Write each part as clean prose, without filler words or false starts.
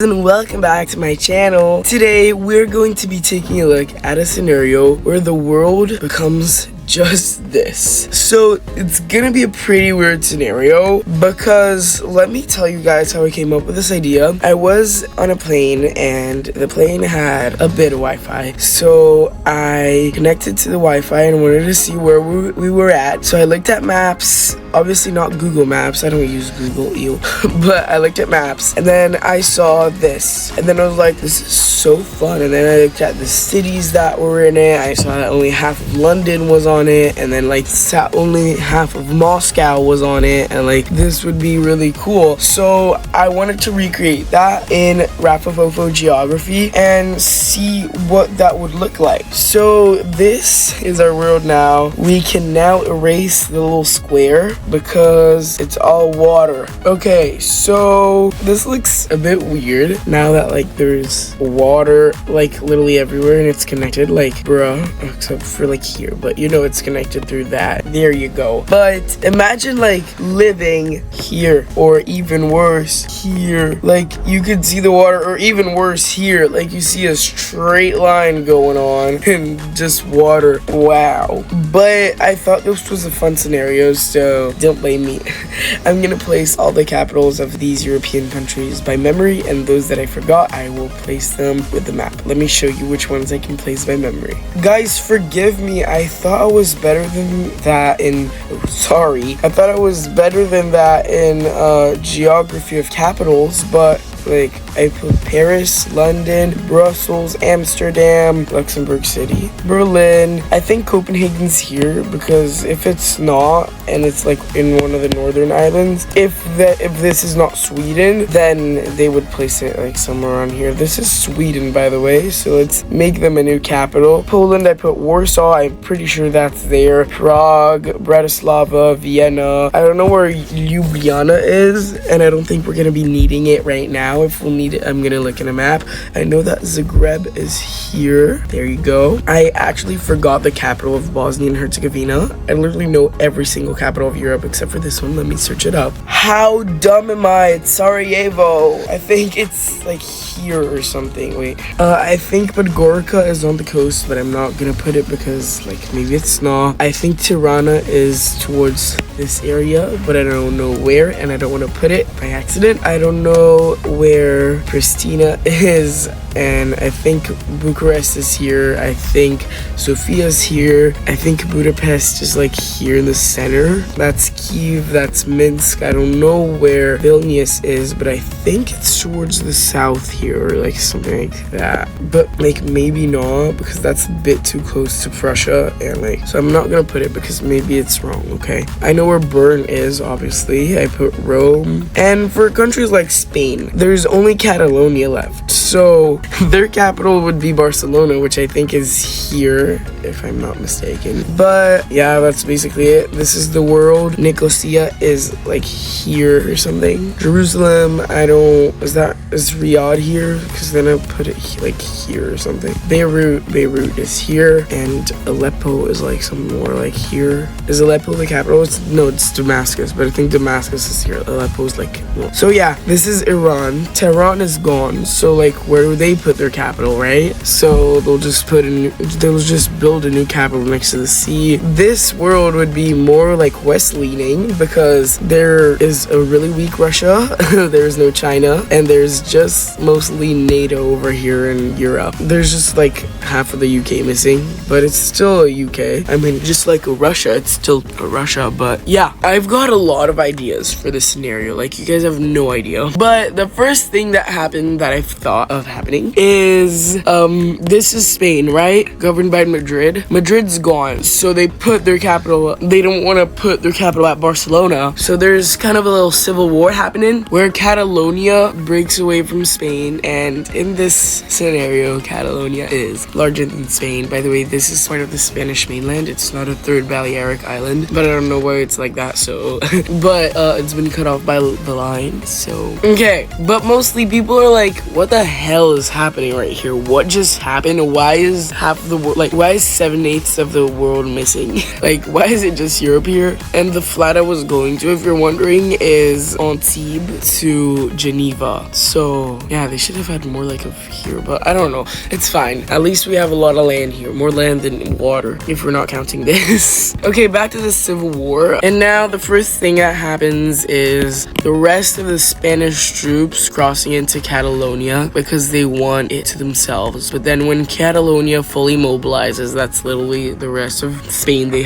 And welcome back to my channel. Today we're going to be taking a look at a scenario where the world becomes just this. So it's gonna be a pretty weird scenario because let me tell you guys how I came up with this idea. I was on a plane and the plane had a bit of Wi-Fi, so I connected to the Wi-Fi and wanted to see where we were at. So I looked at maps, obviously not Google Maps, I don't use Google, but I looked at maps and then I saw this and then I was like, this is so fun. And then I looked at the cities that were in it. I saw that only half of London was on it, and then like only half of Moscow was on it, and like this would be really cool. So I wanted to recreate that in Rapafofo geography and see what that would look like. So this is our world now. We can now erase the little square because it's all water. Okay, so this looks a bit weird now that like there's water like literally everywhere and it's connected, like bruh, except for like here, but you know it's connected through that. There you go. But imagine like living here, or even worse here. Like you could see the water, or even worse here, like you see a straight line going on and just water. Wow. But I thought this was a fun scenario, so don't blame me. I'm gonna place all the capitals of these European countries by memory, and those that I forgot I will place them with the map. Let me show you which ones I can place by memory. Guys, forgive me, I thought I was better than that in I thought I was better than that in geography of capitals, but like I put Paris, London, Brussels, Amsterdam, Luxembourg City, Berlin. I think Copenhagen's here because if it's not and it's like in one of the northern islands, if this is not Sweden, then they would place it like somewhere around here. This is Sweden, by the way, so let's make them a new capital. Poland, I put Warsaw. I'm pretty sure that's there. Prague, Bratislava, Vienna. I don't know where Ljubljana is, and I don't think we're gonna be needing it right now. If we'll need it, I'm gonna look in a map. I know that Zagreb is here. There you go. I actually forgot the capital of Bosnia and Herzegovina. I literally know every single capital of Europe except for this one. Let me search it up. How dumb am I? It's Sarajevo. I think it's like here or something. Wait. I think Podgorica is on the coast, but I'm not gonna put it because like maybe it's not. I think Tirana is towards this area, but I don't know where, and I don't want to put it by accident. I don't know where Pristina is, and I think Bucharest is here. I think Sofia's here. I think Budapest is like here in the center. That's Kyiv, that's Minsk. I don't know where Vilnius is, but I think it's towards the south here, or like something like that. But like maybe not, because that's a bit too close to Prussia, and like so I'm not gonna put it because maybe it's wrong. Okay, I know where Bern is, obviously. I put Rome. And for countries like Spain, there's only Catalonia left, so their capital would be Barcelona, which I think is here, if I'm not mistaken. But yeah, that's basically it. This is the world. Nicosia is like here or something. Jerusalem, is Riyadh here? Because then I'll put it like here or something. Beirut is here, and Aleppo is like somewhere like here. Is Aleppo the capital? No, it's Damascus, but I think Damascus is here. Aleppo is like no. So yeah, this is Iran. Tehran is gone, so like where do they put their capital, right? So they'll just build a new capital next to the sea. This world would be more like west leaning because there is a really weak Russia, there's no China, and there's just mostly NATO over here in Europe. There's just like half of the UK missing, but it's still a UK. I mean, just like Russia, it's still a Russia. But yeah, I've got a lot of ideas for this scenario, like you guys have no idea. But the first thing that happened that I've thought of happening is this is Spain, right? Governed by Madrid. Madrid's gone, so they put their capital, they don't want to put their capital at Barcelona, so there's kind of a little civil war happening where Catalonia breaks away from Spain, and in this scenario Catalonia is larger than Spain. By the way, this is part of the Spanish mainland. It's not a third Balearic island, but I don't know why it's like that, so but it's been cut off by the line, so okay. But mostly people are like, what the hell is happening right here? What just happened? Why is half of the world, like, why is 7/8 of the world missing? Like, why is it just Europe here? And the flight I was going to, if you're wondering, is Antibes to Geneva. So yeah, they should have had more like of here, but I don't know. It's fine. At least we have a lot of land here, more land than water, if we're not counting this. Okay, back to the Civil War. And now the first thing that happens is the rest of the Spanish troops crossing into Catalonia because they want it to themselves. But then when Catalonia fully mobilizes, that's literally the rest of Spain they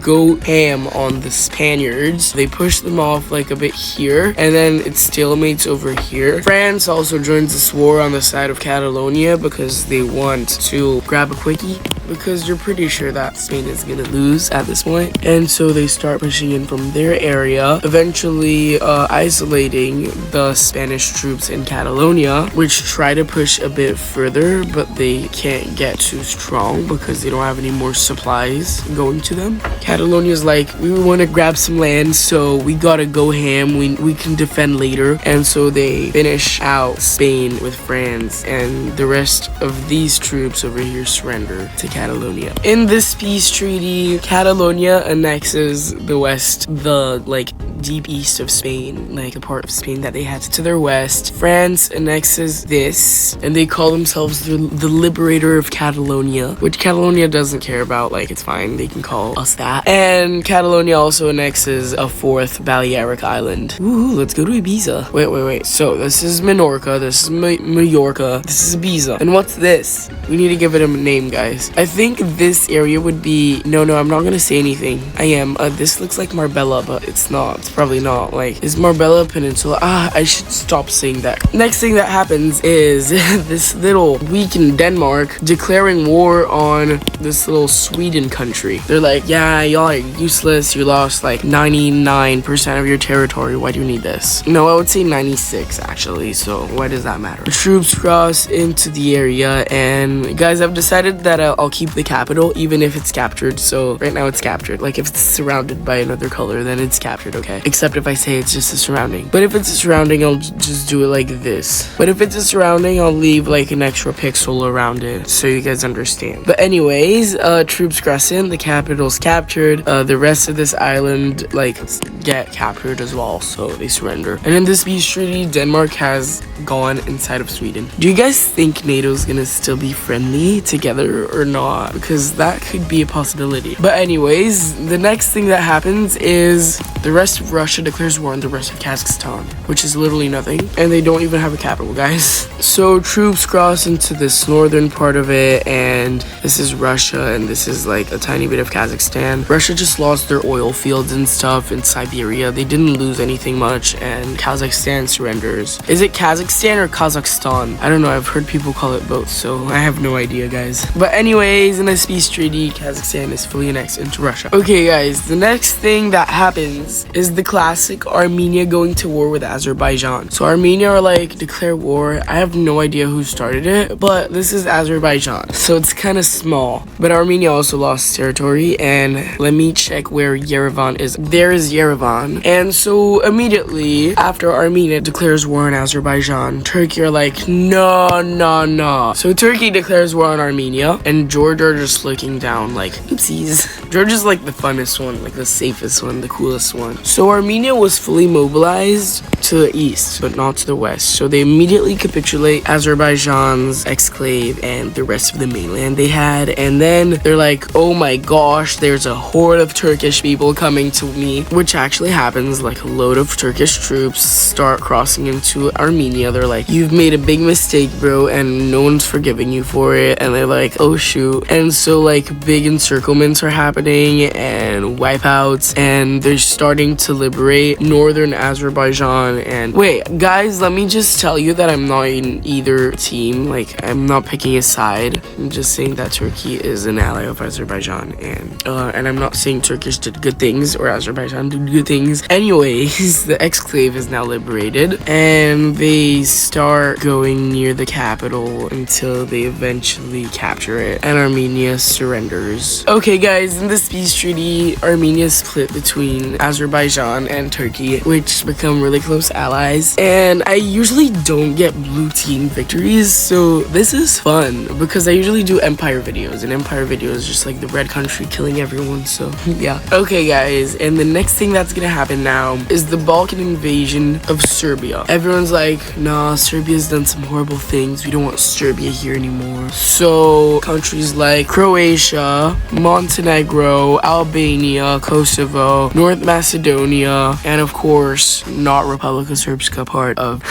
go ham on the Spaniards. They push them off like a bit here, and then it stalemates over here. France also joins this war on the side of Catalonia because they want to grab a quickie, because you're pretty sure that Spain is gonna lose at this point. And so they start pushing in from their area, eventually isolating the Spanish troops in Catalonia, which try to push a bit further, but they can't get too strong because they don't have any more supplies going to them. Catalonia's like, we want to grab some land, so we gotta go ham, we can defend later. And so they finish out Spain with France, and the rest of these troops over here surrender to Catalonia. In this peace treaty, Catalonia annexes the west, the like deep east of Spain, like a part of Spain that they had to their west. France annexes this, and they call themselves the liberator of Catalonia, which Catalonia doesn't care about. Like, it's fine, they can call us that. And Catalonia also annexes a fourth Balearic island. Woohoo, let's go to Ibiza. Wait. So this is Minorca, this is Mallorca, this is Ibiza. And what's this? We need to give it a name, guys. I think this area would be, no, I'm not gonna say anything. I am. This looks like Marbella, but it's not. It's probably not. Like, is Marbella Peninsula? I should stop saying that. Next thing that happens is this little week in Denmark declaring war on this little Sweden country. They're like, yeah, y'all are useless. You lost like 99% of your territory. Why do you need this? No, I would say 96 actually. So why does that matter? The troops cross into the area, and guys, I've decided that I'll keep the capital even if it's captured. So right now it's captured. Like, if it's surrounded by another color, then it's captured, okay? Except if I say it's just a surrounding. But if it's a surrounding, I'll just do it like this. But if it's a surrounding, I'll leave like an extra pixel around it so you guys understand. But anyways, troops cross in, the capital's captured, the rest of this island like get captured as well, so they surrender. And in this peace treaty, Denmark has gone inside of Sweden. Do you guys think NATO's gonna still be friendly together or not? Because that could be a possibility. But anyways, the next thing that happens is the rest of Russia declares war on the rest of Kazakhstan, which is literally nothing, and they don't even have a capital, guys. So troops cross into this northern part of it, and this is Russia, and this is like a tiny bit of Kazakhstan. Russia just lost their oil fields and stuff in Siberia. They didn't lose anything much, and Kazakhstan surrenders. Is it Kazakhstan or Kazakhstan? I don't know, I've heard people call it both, so I have no idea, guys. But anyways, in this peace treaty, Kazakhstan is fully annexed into Russia. Okay, guys, the next thing that happens is the classic Armenia going to war with Azerbaijan. So Armenia are like, declare war. I have no idea who started it, but this is Azerbaijan, so it's kind of small. But Armenia also lost territory, and let me check where Yerevan is. There is Yerevan. And so immediately after Armenia declares war on Azerbaijan, Turkey are like, no. So Turkey declares war on Armenia, and Georgia are just looking down like, oopsies. Georgia's like the funnest one, like the safest one, the coolest one. So Armenia was fully mobilized to the east, but not to the west. So they immediately capitulate Azerbaijan's exclave and the rest of the mainland they had. And then they're like, oh my gosh, there's a horde of Turkish people coming to me, which actually happens. Like, a load of Turkish troops start crossing into Armenia. They're like, you've made a big mistake, bro, and no one's forgiving you for it. And they're like, oh shoot. And so like big encirclements are happening and wipeouts, and they're starting to liberate northern Azerbaijan. And wait, guys, let me just tell you that I'm not in either team. Like, I'm not picking a side. I'm just saying that Turkey is an ally of Azerbaijan, and I'm not saying Turkish did good things or Azerbaijan did good things. Anyways, the exclave is now liberated, and they start going near the capital until they eventually capture it, and Armenia surrenders. Okay, guys, in this peace treaty, Armenia is split between Azerbaijan Azerbaijan and Turkey, which become really close allies. And I usually don't get blue team victories, so this is fun because I usually do empire videos, and empire videos is just like the red country killing everyone. So yeah. Okay guys, and the next thing that's gonna happen now is the Balkan invasion of Serbia. Everyone's like, nah, Serbia's done some horrible things, we don't want Serbia here anymore. So countries like Croatia, Montenegro, Albania, Kosovo, North Macedonia, and of course not Republika Srpska, part of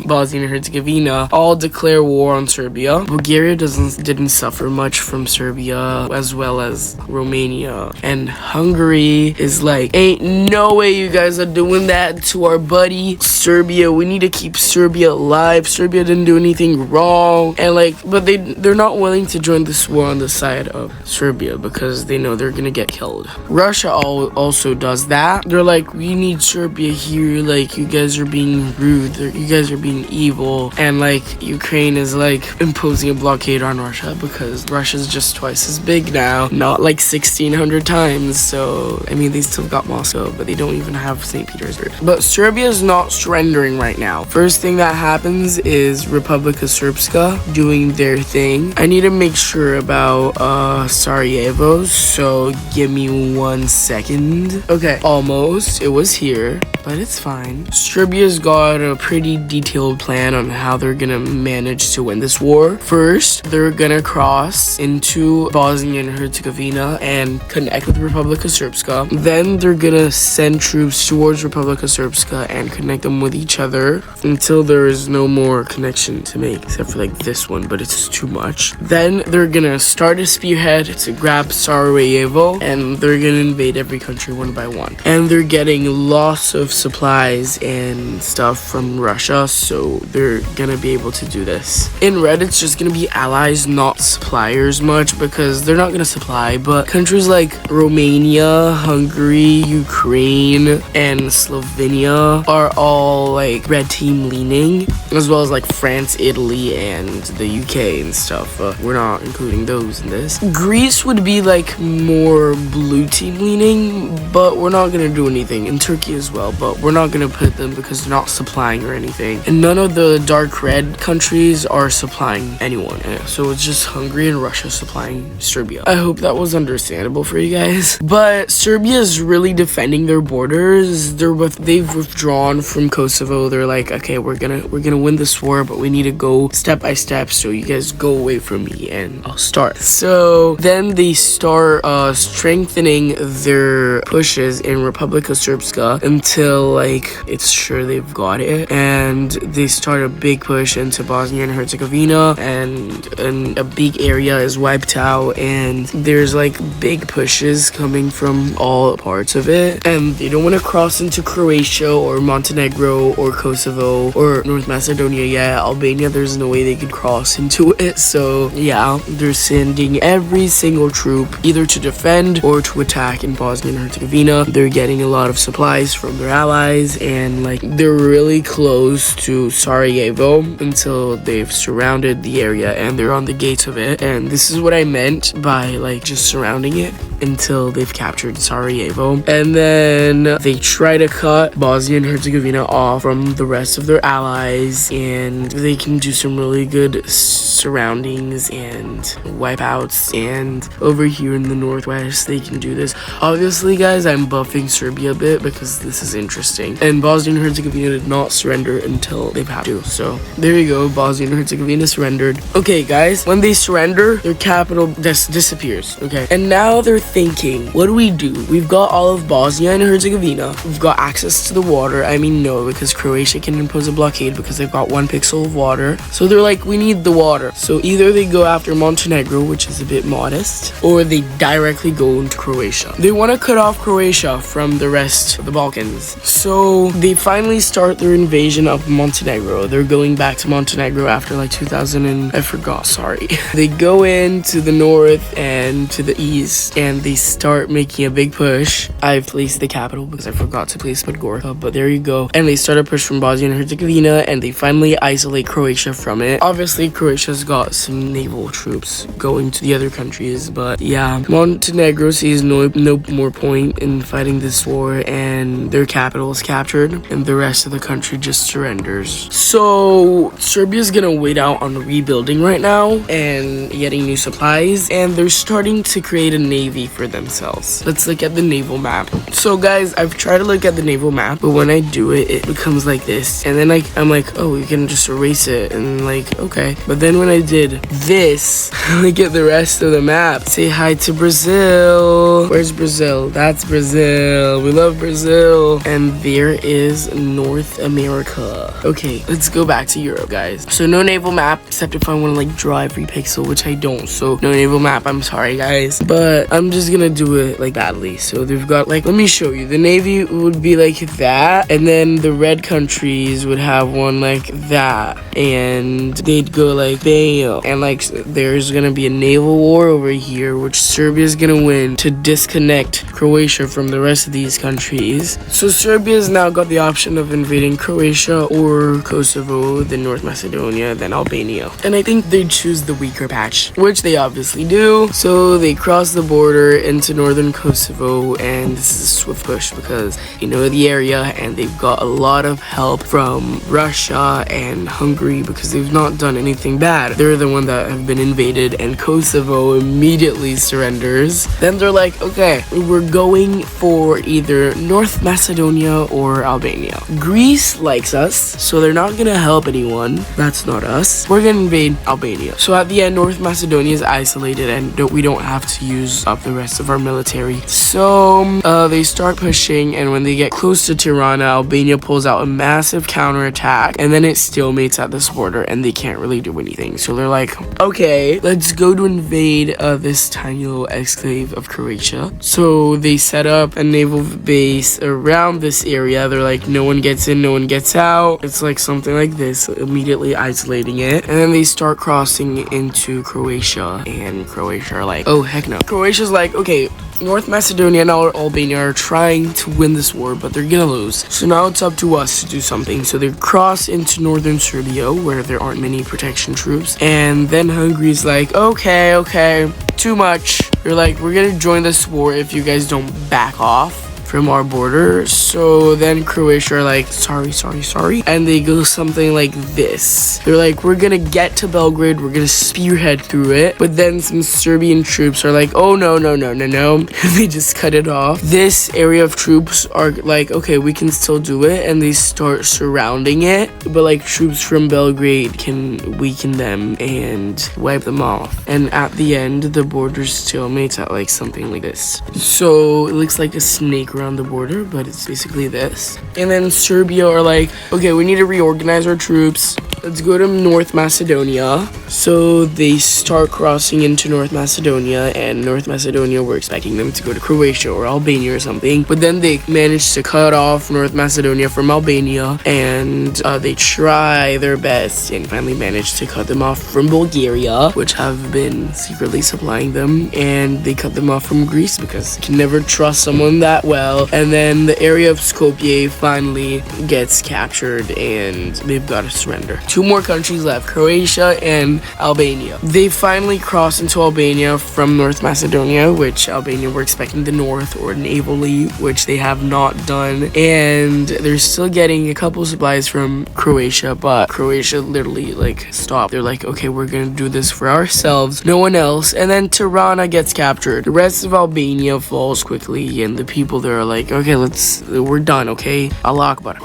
Bosnia and Herzegovina, all declare war on Serbia. Bulgaria didn't suffer much from Serbia, as well as Romania. And Hungary is like, ain't no way you guys are doing that to our buddy Serbia. We need to keep Serbia alive. Serbia didn't do anything wrong. And like, but they're not willing to join this war on the side of Serbia because they know they're gonna get killed. Russia also does that. They're like, we need Serbia here, like you guys are being rude, you guys are being evil. And like Ukraine is like imposing a blockade on Russia because Russia's just twice as big now, not like 1600 times. So I mean, they still got Moscow, but they don't even have St. Petersburg. But Serbia is not surrendering right now. First thing that happens is Republika Srpska doing their thing. I need to make sure about Sarajevo, so give me 1 second. Okay, almost. It was here, but it's fine. Serbia's got a pretty detailed plan on how they're gonna manage to win this war. First, they're gonna cross into Bosnia and Herzegovina and connect with Republika Srpska. Then they're gonna send troops towards Republika Srpska and connect them with each other until there is no more connection to make, except for like this one, but it's too much. Then they're gonna start a spearhead to grab Sarajevo, and they're gonna invade every country one by one. And they're getting lots of supplies and stuff from Russia, so they're gonna be able to do this. In red, it's just gonna be allies, not suppliers much, because they're not gonna supply, but countries like Romania, Hungary, Ukraine, and Slovenia are all like red team leaning, as well as like France, Italy, and the UK and stuff. We're not including those in this. Greece would be like more blue team leaning, but we're not gonna do anything. In Turkey as well, but we're not gonna put them because they're not supplying or anything. And none of the dark red countries are supplying anyone. So it's just Hungary and Russia supplying Serbia. I hope that was understandable for you guys. But Serbia is really defending their borders. They've withdrawn from Kosovo. They're like, okay, we're gonna win this war, but we need to go step by step. So you guys go away from me, and I'll start. So then they start strengthening their pushes in Republika Srpska until like it's sure they've got it, and they start a big push into Bosnia and Herzegovina, and a big area is wiped out, and there's like big pushes coming from all parts of it, and they don't want to cross into Croatia or Montenegro or Kosovo or North Macedonia yet. Albania, there's no way they could cross into it. So yeah, they're sending every single troop either to defend or to attack in Bosnia and Herzegovina. They're getting a lot of supplies from their allies, and like they're really close to Sarajevo until they've surrounded the area and they're on the gates of it. And this is what I meant by like just surrounding it until they've captured Sarajevo. And then they try to cut Bosnia and Herzegovina off from the rest of their allies, and they can do some really good surroundings and wipeouts. And over here in the northwest, they can do this. Obviously, guys, I'm buffing Serbia a bit because this is interesting. And Bosnia and Herzegovina did not surrender until they've had to. So there you go, Bosnia and Herzegovina surrendered. Okay, guys, when they surrender, their capital disappears. Okay, and now they're thinking, what do? We've got all of Bosnia and Herzegovina. We've got access to the water. I mean, no, because Croatia can impose a blockade because they've got 1 pixel of water. So they're like, we need the water. So either they go after Montenegro, which is a bit modest, or they directly go into Croatia. They want to cut off Croatia from the rest of the Balkans. So they finally start their invasion of Montenegro. They're going back to Montenegro after like 2000 and I forgot, sorry. They go into the north and to the east, and and they start making a big push. I've placed the capital because I forgot to place Podgorica, but there you go. And they start a push from Bosnia and Herzegovina, and they finally isolate Croatia from it. Obviously, Croatia's got some naval troops going to the other countries, but yeah, Montenegro sees no more point in fighting this war, and their capital is captured, and the rest of the country just surrenders. So Serbia's gonna wait out on rebuilding right now and getting new supplies, and they're starting to create a navy for themselves. Let's look at the naval map. So guys, I've tried to look at the naval map, but when I do it, it becomes like this, and then I'm like, oh, we can just erase it, and like, okay. But then when I did this, look at the rest of the map. Say hi to Brazil. Where's Brazil? That's Brazil. We love Brazil. And there is North America. Okay, let's go back to Europe, guys. So no naval map, except if I want to like draw every pixel, which I don't. So no naval map, I'm sorry guys, but I'm just gonna do it like badly. So they've got like, let me show you. The navy would be like that, and then the red countries would have one like that, and they'd go like bam, and like there's gonna be a naval war over here, which Serbia's gonna win to disconnect Croatia from the rest of these countries. So Serbia's now got the option of invading Croatia or Kosovo, then North Macedonia, then Albania, and I think they'd choose the weaker patch, which they obviously do. So they cross the border into northern Kosovo, and this is a swift push because they know the area, and they've got a lot of help from Russia and Hungary because they've not done anything bad. They're the one that have been invaded, and Kosovo immediately surrenders. Then they're like, okay, we're going for either North Macedonia or Albania. Greece likes us, so they're not gonna help anyone. That's not us. We're gonna invade Albania. So at the end, North Macedonia is isolated, and we don't have to use up the rest of our military. So they start pushing, and when they get close to Tirana, Albania pulls out a massive counterattack, and then it stalemates at this border, and they can't really do anything. So they're like, okay, let's go to invade this tiny little exclave of Croatia. So they set up a naval base around this area. They're like, no one gets in, no one gets out. It's like something like this, immediately isolating it. And then they start crossing into Croatia, and Croatia are like, oh heck no. Croatia's like, okay, North Macedonia and Albania are trying to win this war, but they're gonna lose. So now it's up to us to do something. So they cross into northern Serbia, where there aren't many protection troops. And then Hungary's like, okay, too much. They're like, we're gonna join this war if you guys don't back off from our border. So then Croatia are like, sorry, and they go something like this. They're like, we're gonna get to Belgrade, we're gonna spearhead through it. But then some Serbian troops are like, oh no. They just cut it off. This area of troops are like, okay, we can still do it, and they start surrounding it. But like troops from Belgrade can weaken them and wipe them off. And at the end, the border stalemates at like something like this. So it looks like a snake around the border, but it's basically this. And then Serbia are like, okay, we need to reorganize our troops. Let's go to North Macedonia. So they start crossing into North Macedonia, and North Macedonia, we're expecting them to go to Croatia or Albania or something. But then they managed to cut off North Macedonia from Albania, and they try their best and finally managed to cut them off from Bulgaria, which have been secretly supplying them, and they cut them off from Greece because you can never trust someone that well. And then the area of Skopje finally gets captured, and they've got to surrender. 2 more countries left, Croatia and Albania. They finally cross into Albania from North Macedonia, which Albania were expecting the north or navally, which they have not done. And they're still getting a couple supplies from Croatia, but Croatia literally like stopped. They're like, okay, we're gonna do this for ourselves, no one else. And then Tirana gets captured. The rest of Albania falls quickly, and the people there are like, okay, we're done, okay? Allah Akbar.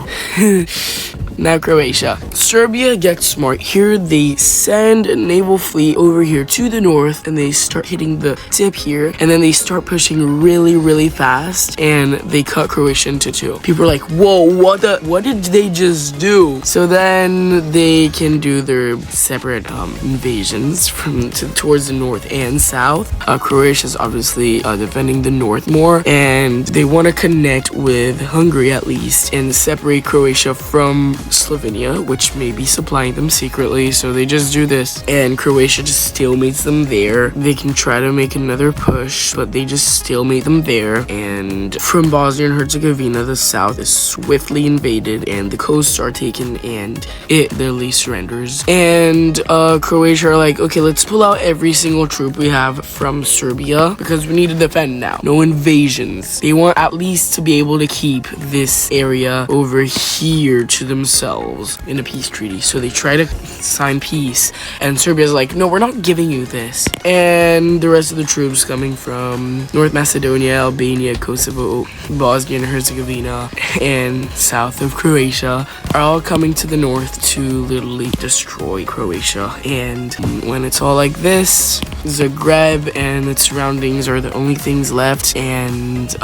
Now Croatia. Serbia gets smart. Here they send a naval fleet over here to the north, and they start hitting the tip here, and then they start pushing really fast, and they cut Croatia into 2. People are like, whoa, what did they just do? So then they can do their separate invasions towards the north and south. Croatia's obviously defending the north more, and they want to connect with Hungary at least and separate Croatia from Slovenia, which may be supplying them secretly, so they just do this. And Croatia just stalemates them there. They can try to make another push, but they just stalemate them there. And from Bosnia and Herzegovina, the south is swiftly invaded, and the coasts are taken, and it literally surrenders. And Croatia are like, okay, let's pull out every single troop we have from Serbia because we need to defend now. No invasions. They want at least to be able to keep this area over here to themselves in a peace treaty. So they try to sign peace, and Serbia's like, no, we're not giving you this. And the rest of the troops coming from North Macedonia, Albania, Kosovo, Bosnia and Herzegovina, and south of Croatia are all coming to the north to literally destroy Croatia. And when it's all like this, Zagreb and its surroundings are the only things left, and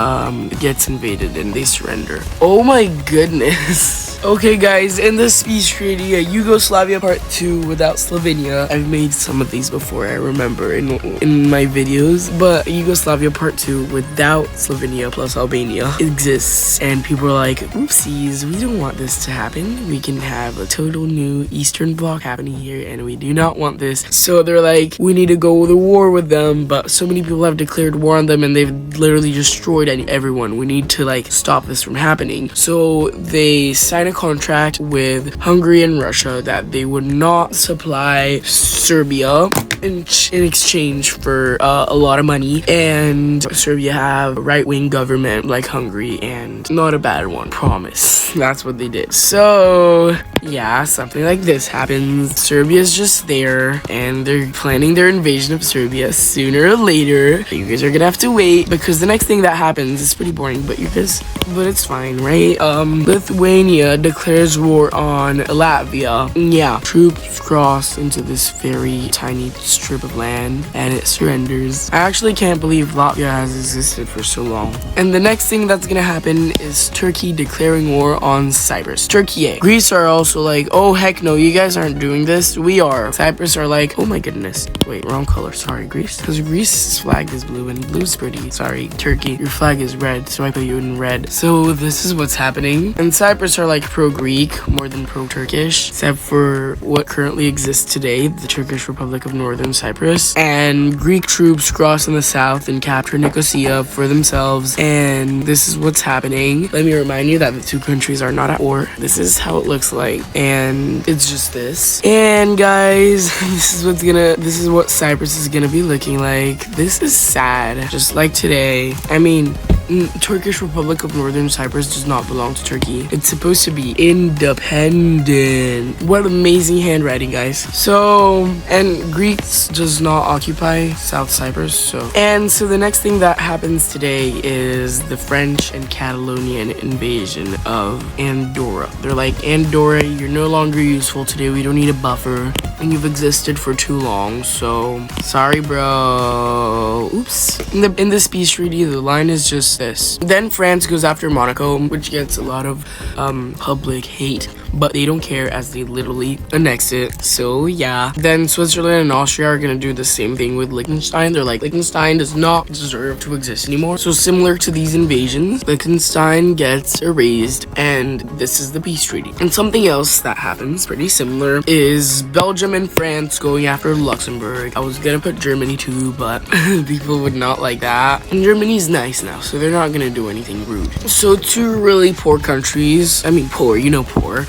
it gets invaded and they surrender. Oh my goodness. Okay guys, in this peace treaty, Yugoslavia Part 2 without Slovenia. I've made some of these before, I remember, in my videos, but Yugoslavia Part 2 without Slovenia plus Albania exists, and people are like, oopsies, we don't want this to happen. We can have a total new Eastern Bloc happening here, and we do not want this. So they're like, we need to go to war with them, but so many people have declared war on them, and they've literally destroyed everyone. We need to like stop this from happening. So they sign a contract with Hungary and Russia that they would not supply Serbia in exchange for a lot of money, and Serbia have a right-wing government like Hungary, and not a bad one, promise. That's what they did. So yeah, something like this happens. Serbia's just there, and they're planning their invasion of Serbia sooner or later. You guys are gonna have to wait, because the next thing that happens is pretty boring, but it's fine, right? Lithuania declares war on Latvia. Yeah, troops cross into this very tiny strip of land, and it surrenders. I actually can't believe Latvia has existed for so long. And the next thing that's gonna happen is Turkey declaring war on Cyprus. Turkey. Greece are also like, oh heck no, you guys aren't doing this. We are. Cyprus are like, oh my goodness. Wait, wrong color. Sorry, Greece. Because Greece's flag is blue, and blue's pretty. Sorry, Turkey. Your flag is red, so I put you in red. So this is what's happening. And Cyprus are like pro-Greek more than pro-Turkish, except for what currently exists today, the Turkish Republic of Northern Cyprus. And Greek troops cross in the south and capture Nicosia for themselves. And this is what's happening. Let me remind you that the two countries are not at war. This is how it looks like, and it's just this. And guys, this is what Cyprus is gonna be looking like. This is sad, just like today. I mean, Turkish Republic of Northern Cyprus does not belong to Turkey. It's supposed to be independent. What amazing handwriting, guys. So, and Greece does not occupy South Cyprus, so the next thing that happens today is the French and Catalonian invasion of Andorra. They're like, Andorra, you're no longer useful today. We don't need a buffer, and you've existed for too long, so sorry, bro. Oops. In this peace treaty, the line is just this. Then France goes after Monaco, which gets a lot of public hate, but they don't care as they literally annex it. So yeah. Then Switzerland and Austria are gonna do the same thing with Liechtenstein. They're like, Liechtenstein does not deserve to exist anymore. So similar to these invasions, Liechtenstein gets erased, and this is the peace treaty. And something else that happens pretty similar is Belgium and France going after Luxembourg. I was gonna put Germany too, but people would not like that. And Germany's nice now, so they're not gonna do anything rude. So two really poor countries, I mean poor, you know poor,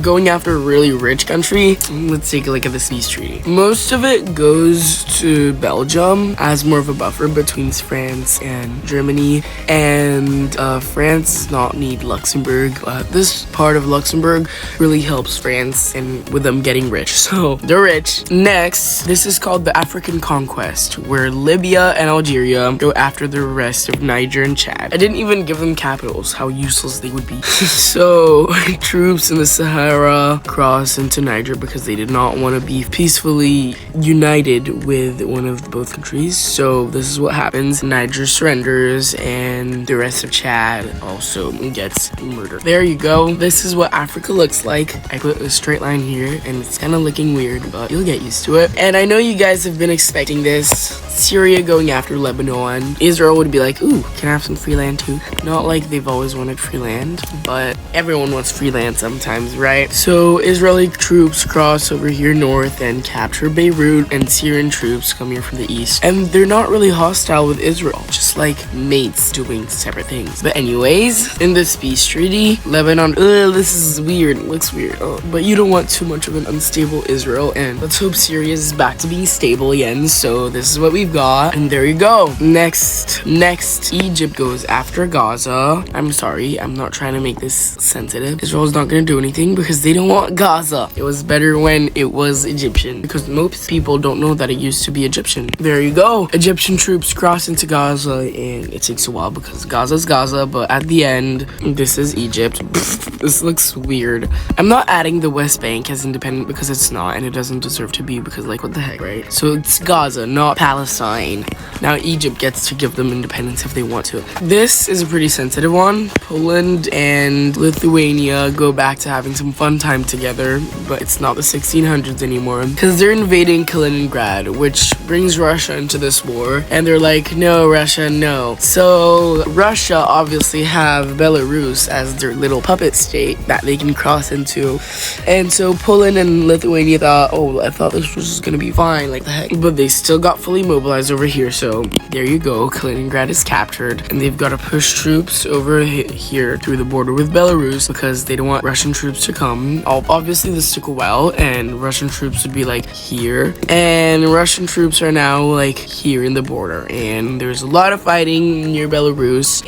going after a really rich country. Let's take a look at this peace treaty. Most of it goes to Belgium as more of a buffer between France and Germany, and France does not need Luxembourg, but this part of Luxembourg really helps France and with them getting rich, so they're rich. Next, this is called the African Conquest, where Libya and Algeria go after the rest of Niger and Chad. I didn't even give them capitals, how useless they would be. So troops in the Sahara cross into Niger because they did not want to be peacefully united with one of both countries. So this is what happens. Niger surrenders, and the rest of Chad also gets murdered. There you go. This is what Africa looks like. I put a straight line here, and it's kind of looking weird. weird, but you'll get used to it. And I know you guys have been expecting this. Syria going after Lebanon. Israel would be like, ooh, can I have some free land too? Not like they've always wanted free land, but everyone wants free land sometimes, right? So Israeli troops cross over here north and capture Beirut, and Syrian troops come here from the east. And they're not really hostile with Israel, just like mates doing separate things. But anyways, in this peace treaty, Lebanon, this is weird, it looks weird. But you don't want too much of an unstable Israel, and let's hope Syria is back to being stable again. So this is what we've got, and there you go. Next, Egypt goes after Gaza. I'm sorry, I'm not trying to make this sensitive. Israel's not gonna do anything because they don't want Gaza. It was better when it was Egyptian, because most people don't know that it used to be Egyptian. There you go. Egyptian troops cross into Gaza, and it takes a while because Gaza's Gaza, but at the end, this is Egypt. This looks weird. I'm not adding the West Bank as independent because it's not, and it doesn't deserve to be, because like, what the heck, right? So it's Gaza, not Palestine. Now Egypt gets to give them independence if they want to. This is a pretty sensitive one. Poland and Lithuania go back to having some fun time together, but it's not the 1600s anymore because they're invading Kaliningrad, which brings Russia into this war, and they're like, no, Russia, no. So Russia obviously have Belarus as their little puppet state that they can cross into, and so Poland and Lithuania thought, oh, I thought this was just gonna be fine, like the heck, but they still got fully mobilized over here. So there you go, Kaliningrad is captured, and they've got to push troops over here through the border with Belarus because they don't want Russian troops to come. Obviously this took a while, and Russian troops would be like here, and Russian troops are now like here in the border, and there's a lot of fighting near Belarus,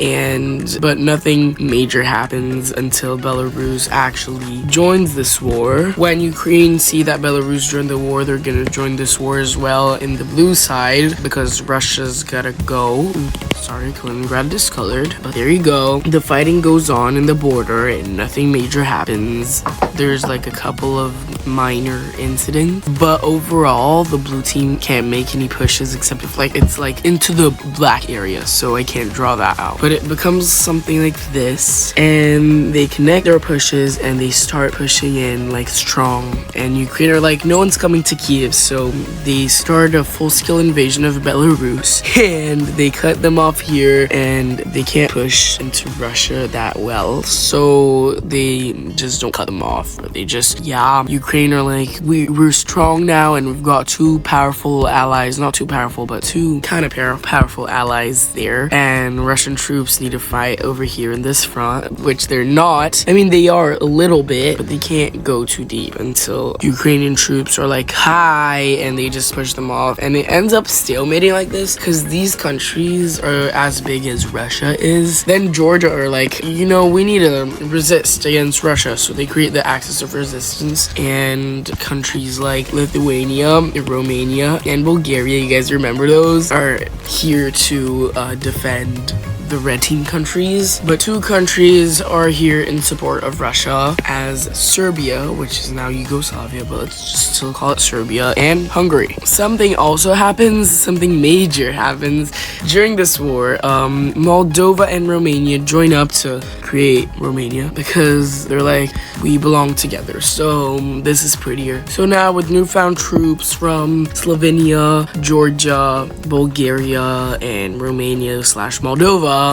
but nothing major happens until Belarus actually joins this war. When Ukraine see that Belarus joined the war, they're gonna join this war as well in the blue side because Russia's gotta go. Sorry, Kaliningrad discolored, but there you go. The fighting goes on in the border and nothing major happens. There's like a couple of minor incidents, but overall the blue team can't make any pushes except if like it's like into the black area, so I can't draw that out. But it becomes something like this, and they connect their pushes and they start pushing in like strong, and Ukraine are like, no one's coming to Kiev, so they start a full-scale invasion of Belarus, and they cut them off here, and they can't push into Russia that well, so they just don't cut them off. They just, Ukraine are like, we're strong now, and we've got two powerful allies, not too powerful, but two kind of powerful allies there, and Russian troops need to fight over here in this front, which they're not. I mean, they are a little bit, but they can't go too deep until Ukrainian troops are like, hi, and they just push them off, and it ends up stalemating like this because these countries are as big as Russia is. Then Georgia are like, you know, we need to resist against Russia, so they create the axis of resistance, and countries like Lithuania, Romania, and Bulgaria, you guys remember those, are here to defend the red team countries, but two countries are here in support of Russia, as Serbia, which is now Yugoslavia, but let's just still call it Serbia, and Hungary. Something also happens, something major happens during this war. Moldova and Romania join up to create Romania because they're like, we belong together, so this is prettier. So now with newfound troops from Slovenia, Georgia, Bulgaria, and Romania/Moldova,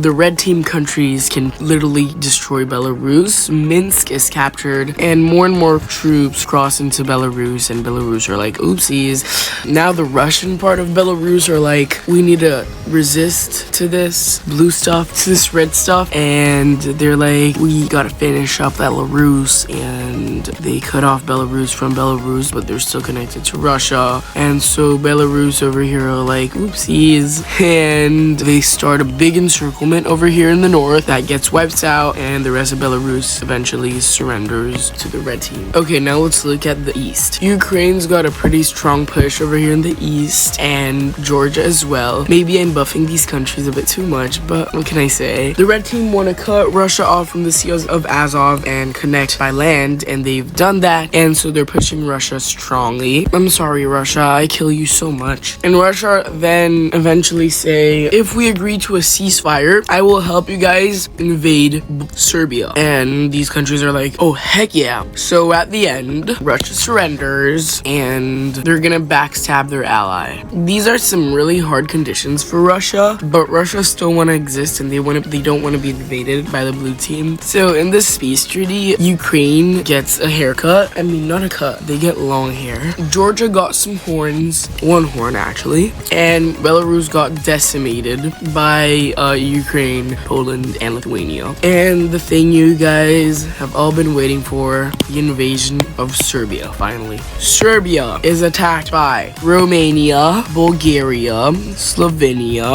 the red team countries can literally destroy Belarus. Minsk is captured, and more troops cross into Belarus, and Belarus are like, oopsies. Now the Russian part of Belarus are like, we need to resist to this blue stuff, to this red stuff, and they're like, we gotta finish up Belarus, and they cut off Belarus from Belarus, but they're still connected to Russia, and so Belarus over here are like, oopsies, and they start a big encirclement over here in the north that gets wiped out, and the rest of Belarus eventually surrenders to the red team. Okay, now let's look at the east. Ukraine's got a pretty strong push over here in the east, and Georgia as well. Maybe I'm buffing these countries a bit too much, but what can I say? The red team want to cut Russia off from the seas of Azov and connect by land, and they've done that, and so they're pushing Russia strongly. I'm sorry, Russia, I kill you so much. And Russia then eventually say, if we agree to a ceasefire, I will help you guys invade Serbia. And these countries are like, oh, heck yeah. So at the end, Russia surrenders, and they're gonna backstab their ally. These are some really hard conditions for Russia, but Russia still want to exist, and they don't want to be invaded by the blue team. So in this peace treaty, Ukraine gets a haircut. I mean, not a cut, they get long hair. Georgia got some horns, one horn actually, and Belarus got decimated by Ukraine, Poland, and Lithuania. And the thing you guys have all been waiting for, the invasion of Serbia, finally. Serbia is attacked by Romania, Bulgaria, Slovenia,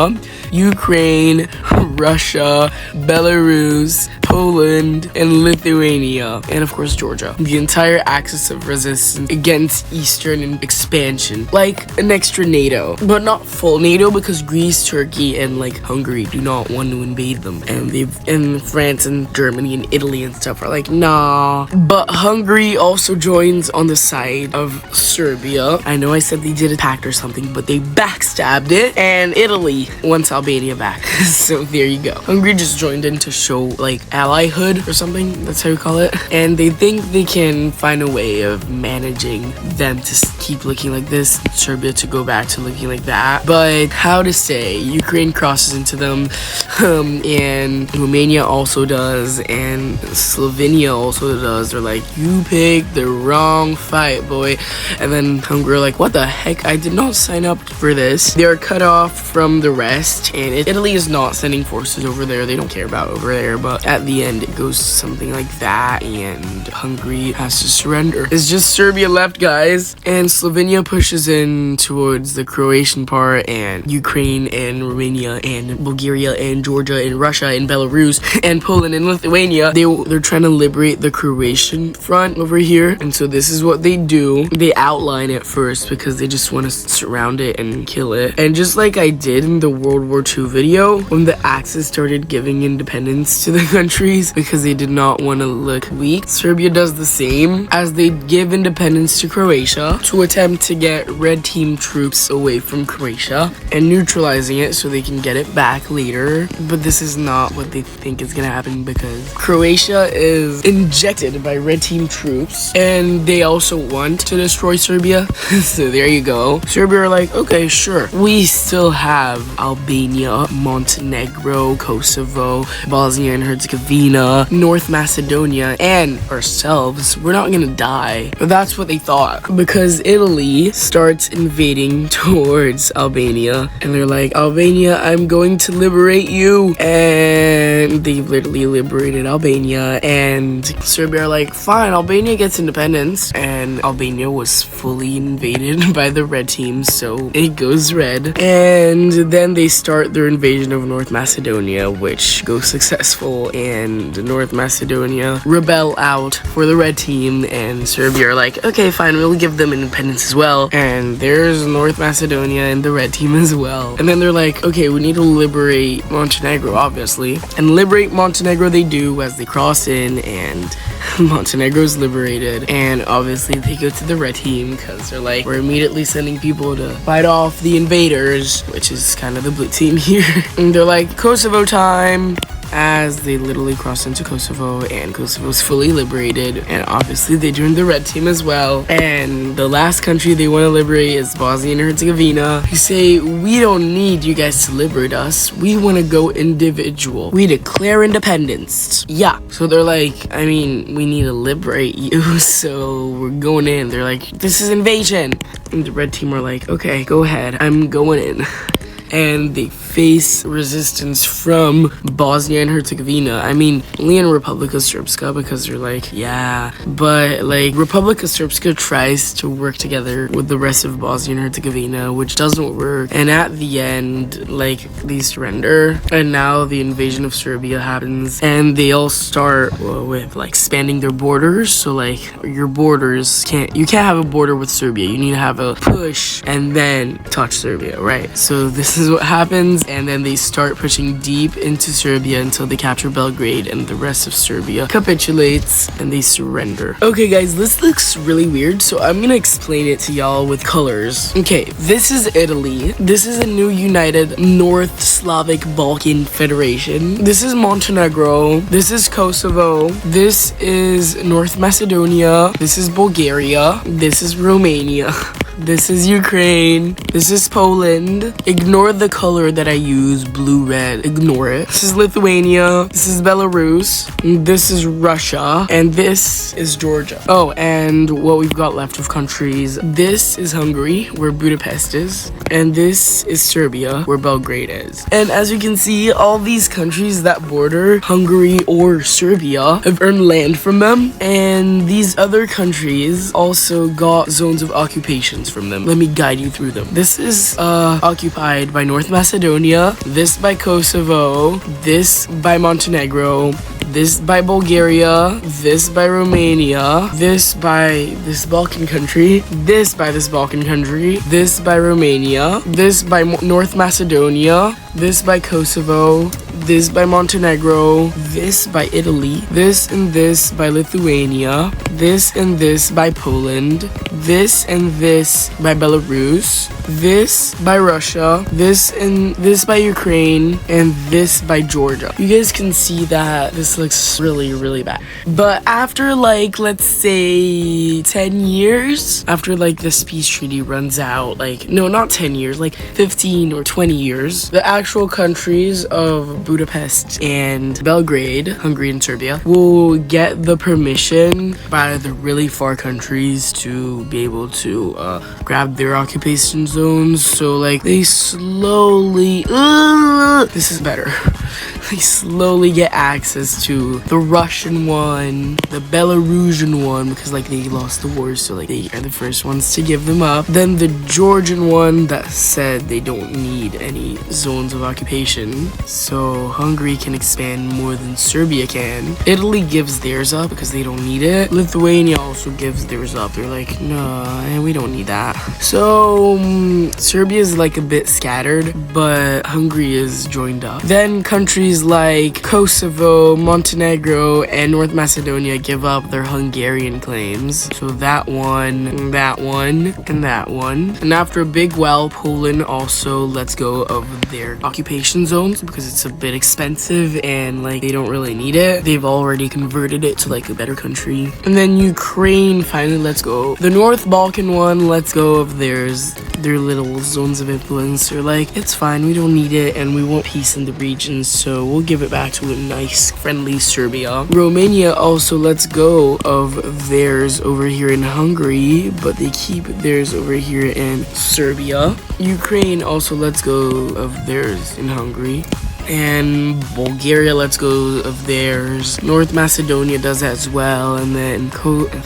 Ukraine, Russia, Belarus, Poland, and Lithuania, and of course Georgia. The entire axis of resistance against Eastern expansion, like an extra NATO, but not full NATO, because Greece, Turkey, and like Hungary do not want to invade them, and France and Germany and Italy and stuff are like, nah. But Hungary also joins on the side of Serbia. I know I said they did a pact or something, but they backstabbed it, and Italy wants Albania back. So there you go. Hungary just joined in to show like allyhood or something, that's how you call it, and they think they can find a way of managing them to keep looking like this, Serbia to go back to looking like that. But how to say, Ukraine crosses into them, and Romania also does, and Slovenia also does. They're like, you picked the wrong fight, boy. And then Hungary are like, what the heck, I did not sign up for this. They're cut off from the rest, and Italy is not sending forces over there. They don't care about over there, but at the end it goes something like that, and Hungary has to surrender. It's just Serbia left, guys, and Slovenia pushes in towards the Croatian part, and Ukraine and Romania and Bulgaria and Georgia and Russia and Belarus and Poland and Lithuania, they're trying to liberate the Croatian front over here. And so this is what they do. They outline it first because they just want to surround it and kill it. And just like I did in the World War II video, when the Axis started giving independence to the countries because they did not want to look weak, Serbia does the same as they give independence to Croatia to attempt to get red team troops away from Croatia and neutralizing it so they can get it back later. But this is not what they think is gonna happen, because Croatia is injected by red team troops and they also want to destroy Serbia. So there you go. Serbia are like, okay, sure, we still have Albania, Montenegro, Kosovo, Bosnia and Herzegovina, North Macedonia, and ourselves. We're not gonna die. But that's what they thought, because Italy starts invading towards Albania, and they're like, Albania, I'm going to liberate you. And they literally liberated Albania, and Serbia are like, fine, Albania gets independence. And Albania was fully invaded by the red team, so it goes red. And then they start their invasion of North Macedonia, which goes successful, and North Macedonia rebel out for the red team, and Serbia are like, okay, fine, we'll give them independence as well. And there's North Macedonia and the red team as well. And then they're like, okay, we need to liberate Montenegro, obviously. And liberate Montenegro they do as they cross in, and Montenegro's liberated. And obviously they go to the red team because they're like, we're immediately sending people to fight off the invaders, which is kind of the blue team here. And they're like, Kosovo time, as they literally cross into Kosovo, and Kosovo's fully liberated, and obviously they joined the red team as well. And the last country they want to liberate is Bosnia and Herzegovina. They say, we don't need you guys to liberate us, we want to go individual, we declare independence. Yeah, so they're like, I mean, we need to liberate you, so we're going in. They're like, this is invasion. And the red team are like, okay, go ahead, I'm going in. And they face resistance from Bosnia and Herzegovina. I mean, only in Republika Srpska, because they're like, yeah. But like, Republika Srpska tries to work together with the rest of Bosnia and Herzegovina, which doesn't work. And at the end, like, they surrender. And now the invasion of Serbia happens. And they all start with like expanding their borders. So like, your borders you can't have a border with Serbia. You need to have a push and then touch Serbia, right? So this is what happens, and then they start pushing deep into Serbia until they capture Belgrade, and the rest of Serbia capitulates and they surrender. Okay guys, this looks really weird, so I'm gonna explain it to y'all with colors. Okay, this is Italy. This is a new united North Slavic Balkan Federation. This is Montenegro. This is Kosovo. This is North Macedonia. This is Bulgaria. This is Romania. This is Ukraine. This is Poland. Ignore the color that I use, blue, red. Ignore it. This is Lithuania. This is Belarus. This is Russia. And this is Georgia. Oh, and what we've got left of countries. This is Hungary, where Budapest is. And this is Serbia, where Belgrade is. And as you can see, all these countries that border Hungary or Serbia have earned land from them. And these other countries also got zones of occupation from them. Let me guide you through them. This is occupied by North Macedonia, this by Kosovo, this by Montenegro, this by Bulgaria, this by Romania, this by this Balkan country, this by this Balkan country, this by Romania, this by North Macedonia, this by Kosovo, this by Montenegro, this by Italy, this and this by Lithuania, this and this by Poland, this and this by Belarus, this by Russia, this and this by Ukraine, and this by Georgia. You guys can see that this looks really, really bad. But after like, let's say 10 years, after like this peace treaty runs out, like, no, not 10 years, like 15 or 20 years, the actual countries of Budapest and Belgrade, Hungary and Serbia, will get the permission by the really far countries to be able to grab their occupation zones. So like they slowly, this is better. They slowly get access to the Russian one, the Belarusian one, because like they lost the war, so like they are the first ones to give them up. Then the Georgian one that said they don't need any zones of occupation, so Hungary can expand more than Serbia can. Italy gives theirs up because they don't need it. Lithuania also gives theirs up. They're like, no, we don't need that. So Serbia is like a bit scattered, but Hungary is joined up. Then countries like Kosovo, Montenegro, and North Macedonia give up their Hungarian claims. So that one, that one, and that one. And after a big while, Poland also lets go of their occupation zones because it's a bit expensive and like they don't really need it. They've already converted it to like a better country. And then Ukraine finally lets go. The North Balkan one lets go of their little zones of influence. They're like, it's fine, we don't need it, and we want peace in the region, so we'll give it back to a nice, friendly Serbia. Romania also lets go of theirs over here in Hungary, but they keep theirs over here in Serbia. Ukraine also lets go of theirs in Hungary. And Bulgaria lets go of theirs. North Macedonia does that as well, and then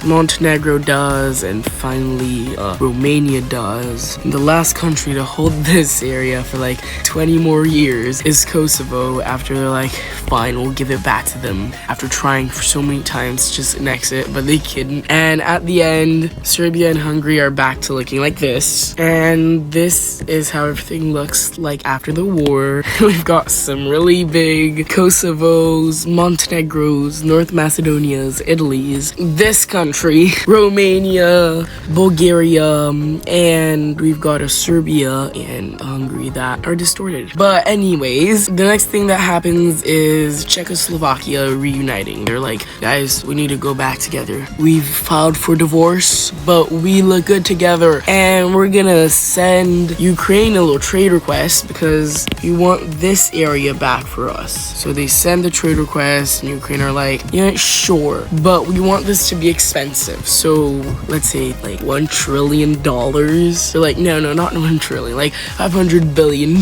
Montenegro does, and finally Romania does. And the last country to hold this area for like 20 more years is Kosovo, after they're like, fine, we'll give it back to them after trying for so many times to just annex it, but they couldn't. And at the end, Serbia and Hungary are back to looking like this, and this is how everything looks like after the war. We've got some really big Kosovos, Montenegros, North Macedonias, Italy's, this country, Romania, Bulgaria, and we've got a Serbia and Hungary that are distorted. But anyways, the next thing that happens is Czechoslovakia reuniting. They're like, guys, we need to go back together. We've filed for divorce, but we look good together, and we're gonna send Ukraine a little trade request because we want this area back for us. So they send the trade request, and Ukraine are like, yeah, sure, but we want this to be expensive. So let's say like $1 trillion. They're like, no, not 1 trillion, like $500 billion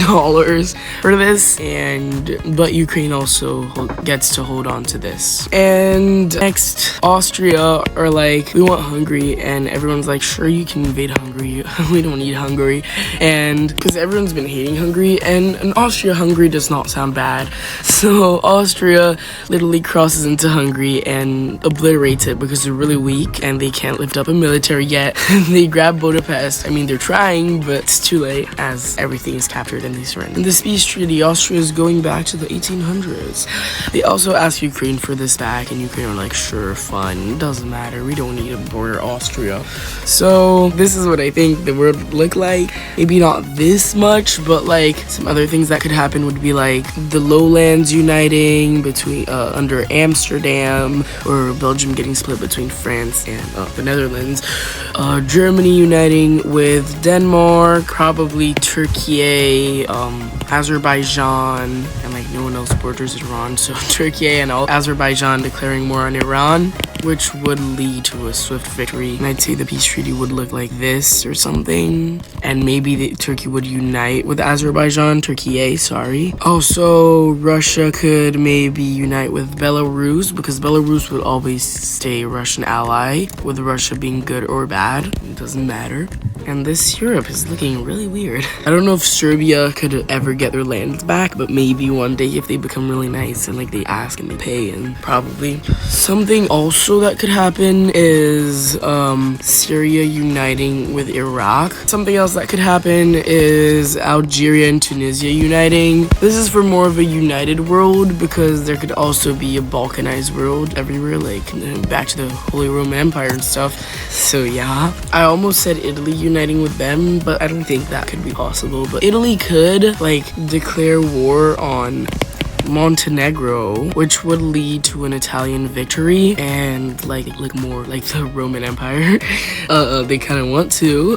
for this. But Ukraine also gets to hold on to this. And next, Austria are like, we want Hungary, and everyone's like, sure, you can invade Hungary. We don't need Hungary. And because everyone's been hating Hungary, and in Austria, Hungary does not not sound bad. So Austria literally crosses into Hungary and obliterates it because they're really weak and they can't lift up a military yet. They grab Budapest. I mean, they're trying, but it's too late as everything is captured and they surrender. In this peace treaty, Austria is going back to the 1800s. They also ask Ukraine for this back, and Ukraine are like, sure, fine, doesn't matter, we don't need to border Austria. So this is what I think the world would look like. Maybe not this much, but like some other things that could happen would be like the lowlands uniting between under Amsterdam, or Belgium getting split between France and the Netherlands, Germany uniting with Denmark, probably Turkey, Azerbaijan, and like no one else borders Iran, so Turkey and Azerbaijan declaring war on Iran, which would lead to a swift victory. And I'd say the peace treaty would look like this or something, and maybe Turkey would unite with Azerbaijan, Turkey, sorry. Also, Russia could maybe unite with Belarus, because Belarus would always stay a Russian ally, with Russia being good or bad, it doesn't matter. And this Europe is looking really weird. I don't know if Serbia could ever get their lands back, but maybe one day if they become really nice and like they ask and they pay, and probably. Something also that could happen is Syria uniting with Iraq. Something else that could happen is Algeria and Tunisia uniting. This is for more of a united world, because there could also be a Balkanized world everywhere, like back to the Holy Roman Empire and stuff. So yeah, I almost said Italy uniting with them, but I don't think that could be possible. But Italy could like declare war on Montenegro, which would lead to an Italian victory and like more like the Roman Empire. They kind of want to.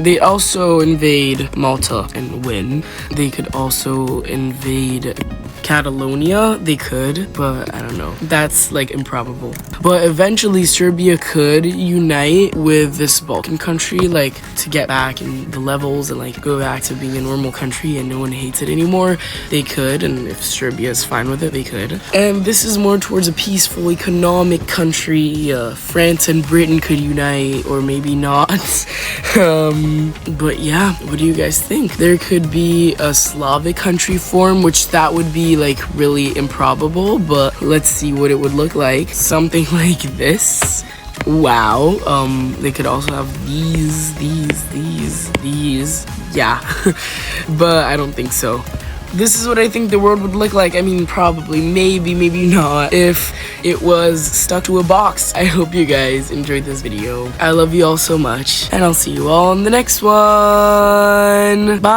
They also invade Malta and win. They could also invade Catalonia, they could, but I don't know. That's like improbable. But eventually Serbia could unite with this Balkan country, like to get back in the levels and like go back to being a normal country and no one hates it anymore. They could, and if Serbia is fine with it, they could. And this is more towards a peaceful economic country. France and Britain could unite, or maybe not. But yeah, what do you guys think? There could be a Slavic country form, which that would be like really improbable, but let's see what it would look like. Something like this. Wow. They could also have these. Yeah. But I don't think so. This is what I think the world would look like. I mean, probably, maybe not, if it was stuck to a box. I hope you guys enjoyed this video. I love you all so much, and I'll see you all in the next one. Bye.